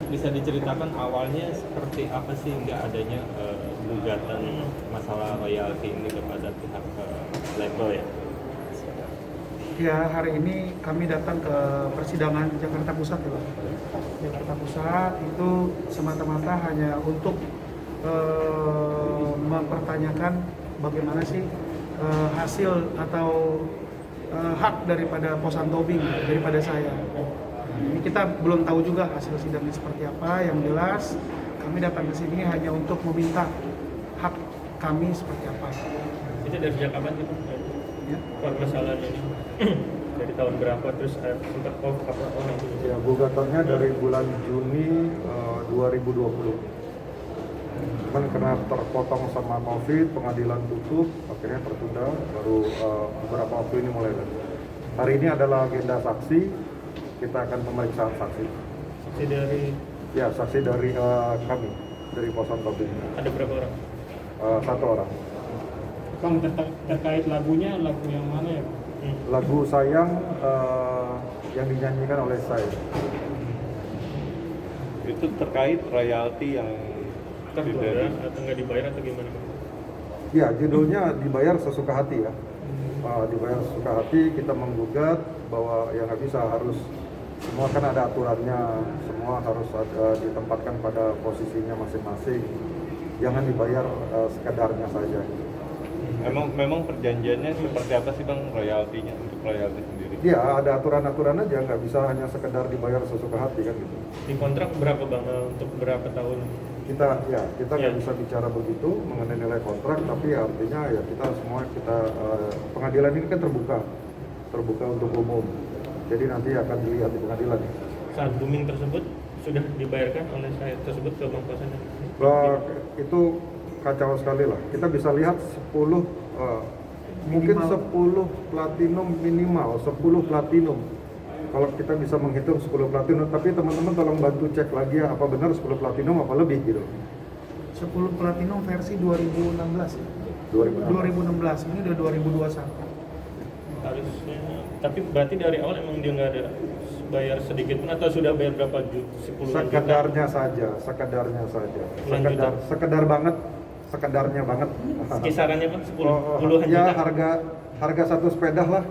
bisa diceritakan awalnya seperti apa sih hingga adanya gugatan masalah royalti ini kepada pihak label ya? Ya, hari ini kami datang ke persidangan Jakarta Pusat ya Pak. Jakarta Pusat itu semata-mata hanya untuk mempertanyakan bagaimana sih hasil atau hak daripada Posan Tobing daripada saya. Ini kita belum tahu juga hasil sidangnya seperti apa. Yang jelas kami datang ke sini hanya untuk meminta hak kami seperti apa. Itu dari sejak kapan sih Pak? Ya. Permasalahan ini dari tahun berapa terus sempat apa itu? Ya, gugatannya dari bulan Juni 2020. Cuman karena terpotong sama COVID, pengadilan tutup, akhirnya tertunda, baru beberapa waktu ini mulai lagi. Hari ini adalah agenda saksi, kita akan pemeriksaan saksi. Saksi dari Ya, saksi dari kami, dari Posan Tobing. ada berapa orang? Satu orang. Bang, terkait lagunya, lagu yang mana ya? Lagu Sayang yang dinyanyikan oleh saya. Itu terkait royalti yang Tertunda atau nggak dibayar atau gimana? Ya, judulnya dibayar sesuka hati ya. Dibayar sesuka hati, kita menggugat bahwa ya nggak bisa, harus semua kan ada aturannya, semua harus ditempatkan pada posisinya masing-masing. Jangan dibayar sekedarnya saja. memang perjanjiannya seperti apa sih Bang royaltinya untuk royalti sendiri? Iya, ada aturan-aturan aja, nggak bisa hanya sekedar dibayar sesuka hati kan gitu. Di kontrak berapa Bang untuk berapa tahun? Kita nggak Ya. bisa bicara begitu mengenai nilai kontrak, tapi artinya ya kita semua pengadilan ini kan terbuka untuk umum. Jadi nanti akan dilihat di pengadilan. Saat booming tersebut sudah dibayarkan oleh saya tersebut ke Bang Posan? Itu kacau sekali lah. Kita bisa lihat 10 mungkin 10 platinum minimal, 10 platinum. Kalau kita bisa menghitung 10 platinum, tapi teman-teman tolong bantu cek lagi ya, apa benar 10 platinum apa lebih gitu. 10 Platinum versi 2016 ya. 2016. 2016, ini udah 2021. Harusnya, tapi berarti dari awal emang dia nggak ada bayar sedikit pun atau sudah bayar berapa juta? 10 Sekedarnya saja. Sekedar banget, sekedarnya banget. Kisarannya Bang 10 puluhan Ya, juta. harga satu sepeda lah.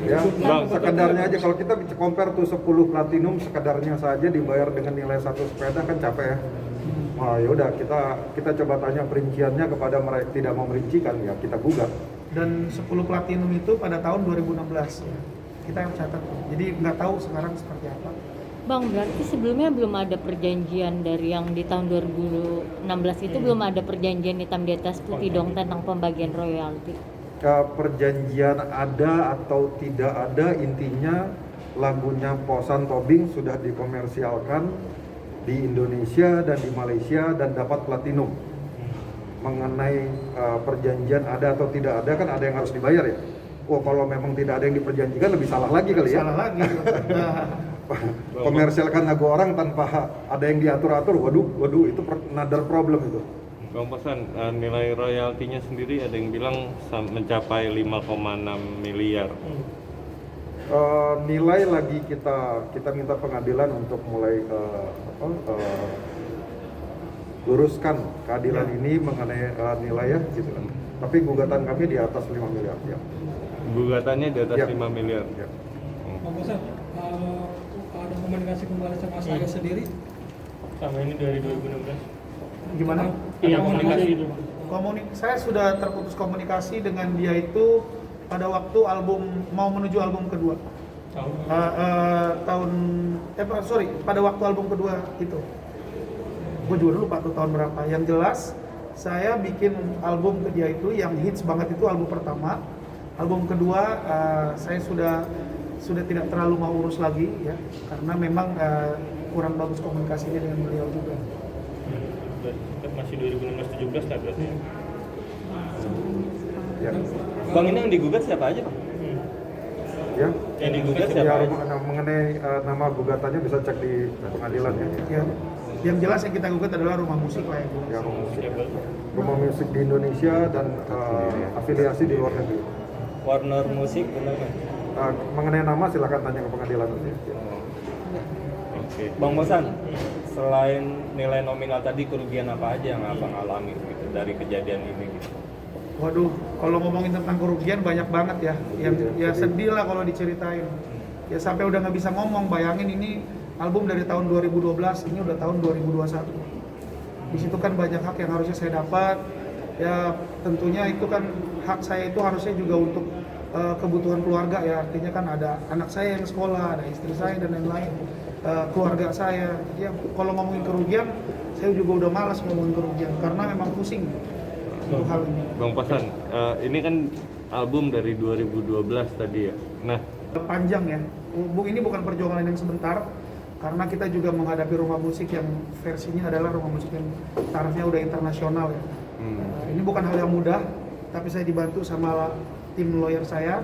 Ya, sekedarnya aja. Kalau kita compare tuh 10 platinum, sekedarnya saja dibayar dengan nilai satu sepeda kan capek ya. Wah, yaudah kita coba tanya perinciannya kepada mereka, tidak mau merincikan ya kita gugat. Dan 10 Platinum itu pada tahun 2016 ya. Kita yang catat. Jadi nggak tahu sekarang seperti apa. Bang, berarti sebelumnya belum ada perjanjian dari yang di tahun 2016 itu belum ada perjanjian hitam di atas putih dong tentang pembagian royalti. Perjanjian ada atau tidak ada, intinya lagunya Posan Tobing sudah dikomersialkan di Indonesia dan di Malaysia dan dapat platinum. Mengenai perjanjian ada atau tidak ada, kan ada yang harus dibayar ya. Oh, kalau memang tidak ada yang diperjanjikan lebih salah lagi kali ya. Salah lagi. Komersialkan lagu orang tanpa ada yang diatur-atur, waduh itu another problem itu. Bang Posan, nilai royaltinya sendiri ada yang bilang mencapai 5,6 miliar. Nilai lagi kita minta pengadilan untuk mulai luruskan keadilan ini mengenai nilai ya gitu kan. Tapi gugatan kami di atas 5 miliar ya. Gugatannya di atas Ya. 5 miliar. Ya. Bang Posan, ada komunikasi kembali sama saya sendiri? Sama ini dari 2016. Gimana? Iya, komunikasi itu. Saya sudah terputus komunikasi dengan dia itu pada waktu mau menuju album kedua. Pada waktu album kedua itu. Gue juga lupa tuh tahun berapa. Yang jelas saya bikin album ke dia itu yang hits banget itu album pertama. Album kedua saya sudah tidak terlalu mau urus lagi ya, karena memang kurang bagus komunikasinya dengan beliau juga. Masih 2016-17 lah berarti. Ya. Bang, ini yang digugat siapa aja Bang? Ya. Yang digugat siapa Ya, aja? mengenai nama gugatannya bisa cek di pengadilan ya. Ya. Yang jelas yang kita gugat adalah rumah musik lah ya. Ya, rumah musik di Indonesia dan afiliasi di luar negeri. Warner Music benar kan? Mengenai nama silakan tanya ke pengadilan nanti. Oke. Bang Bosan, selain nilai nominal tadi, kerugian apa aja yang abang alami gitu dari kejadian ini gitu? Waduh, kalau ngomongin tentang kerugian banyak banget ya. Yang ya sedih lah kalau diceritain. Ya sampai udah nggak bisa ngomong. Bayangin ini album dari tahun 2012, ini udah tahun 2021. Di situ kan banyak hak yang harusnya saya dapat. Ya tentunya itu kan hak saya itu harusnya juga untuk kebutuhan keluarga ya. Artinya kan ada anak saya yang sekolah, ada istri saya dan lain-lain. Keluarga saya. Ya kalau ngomongin kerugian, saya juga udah malas ngomongin kerugian karena memang pusing untuk hal ini. Bang Pasan, ini kan album dari 2012 tadi ya. Nah, Panjang ya. Ini bukan perjuangan yang sebentar karena kita juga menghadapi rumah musik yang versinya adalah rumah musik yang tarafnya udah internasional ya. Ini bukan hal yang mudah, tapi saya dibantu sama tim lawyer saya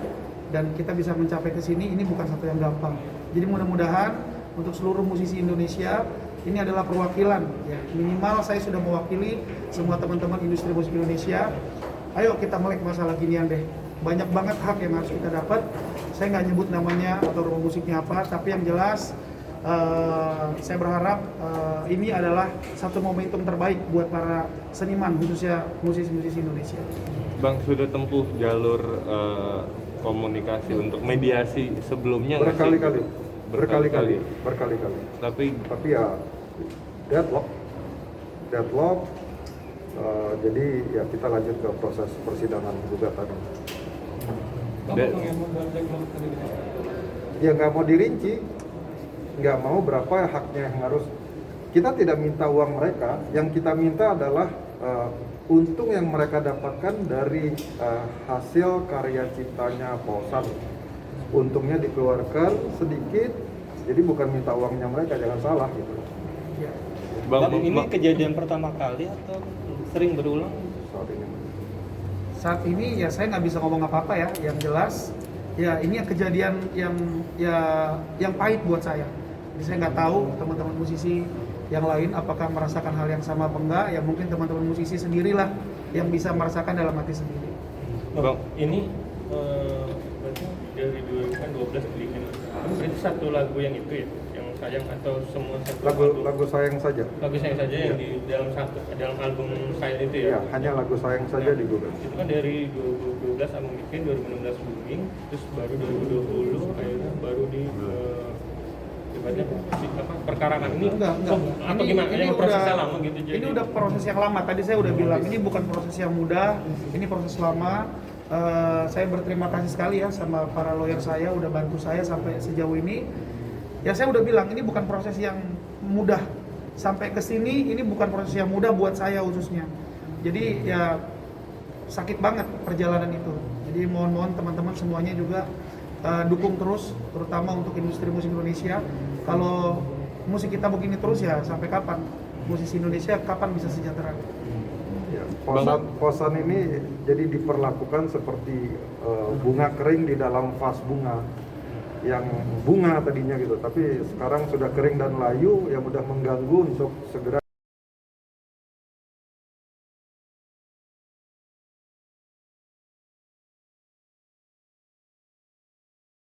dan kita bisa mencapai ke sini. Ini bukan satu yang gampang. Jadi mudah-mudahan untuk seluruh musisi Indonesia ini adalah perwakilan ya. Minimal saya sudah mewakili semua teman-teman industri musik Indonesia. Ayo kita melek masalah ginian deh. Banyak banget hak yang harus kita dapat. Saya nggak nyebut namanya atau rumah musiknya apa, tapi yang jelas saya berharap ini adalah satu momentum terbaik buat para seniman, khususnya musisi-musisi Indonesia. Bang sudah tempuh jalur komunikasi untuk mediasi sebelumnya nggak sih? Berkali-kali. Tapi ya deadlock. Jadi ya kita lanjut ke proses persidangan gugatan. Bang, yang membuat deadlock tadi. Ya nggak mau dirinci, nggak mau berapa haknya yang harus. Kita tidak minta uang mereka, yang kita minta adalah untung yang mereka dapatkan dari hasil karya ciptanya Posan. Untungnya dikeluarkan sedikit, jadi bukan minta uangnya mereka, jangan salah gitu. Ya. Bang, ini kejadian pertama kali atau sering berulang? Saat ini. Saat ini ya saya nggak bisa ngomong apa-apa ya. Yang jelas ya ini kejadian yang pahit buat saya. Jadi saya nggak tahu teman-teman musisi yang lain apakah merasakan hal yang sama apa enggak. Ya mungkin teman-teman musisi sendirilah yang bisa merasakan dalam hati sendiri. Bang, ini berarti dari 2012 bikin. Berarti satu lagu yang itu ya, yang sayang atau semua satu Lagu sayang saja. lagu sayang saja yang di dalam album sayang itu ya? Ya, hanya lagu sayang saja digugat. Itu kan dari 2012 album bikin, 2016 booming, terus baru 2020 akhirnya baru di ibaratnya perkarangan ini Enggak. atau gimana? Ini prosesnya lama gitu jadi. Ini udah proses yang lama. Tadi saya udah bilang ini bukan proses yang mudah. Ini proses lama. Saya berterima kasih sekali ya sama para lawyer saya udah bantu saya sampai sejauh ini. Ya saya udah bilang ini bukan proses yang mudah. Sampai ke sini ini bukan proses yang mudah buat saya khususnya. Jadi ya sakit banget perjalanan itu. Jadi mohon teman-teman semuanya juga dukung terus, terutama untuk industri musik Indonesia. Kalau musik kita begini terus ya sampai kapan? Musisi Indonesia kapan bisa sejahtera? Ya, posan ini jadi diperlakukan seperti bunga kering di dalam vas bunga yang bunga tadinya gitu, tapi sekarang sudah kering dan layu yang mudah mengganggu untuk segera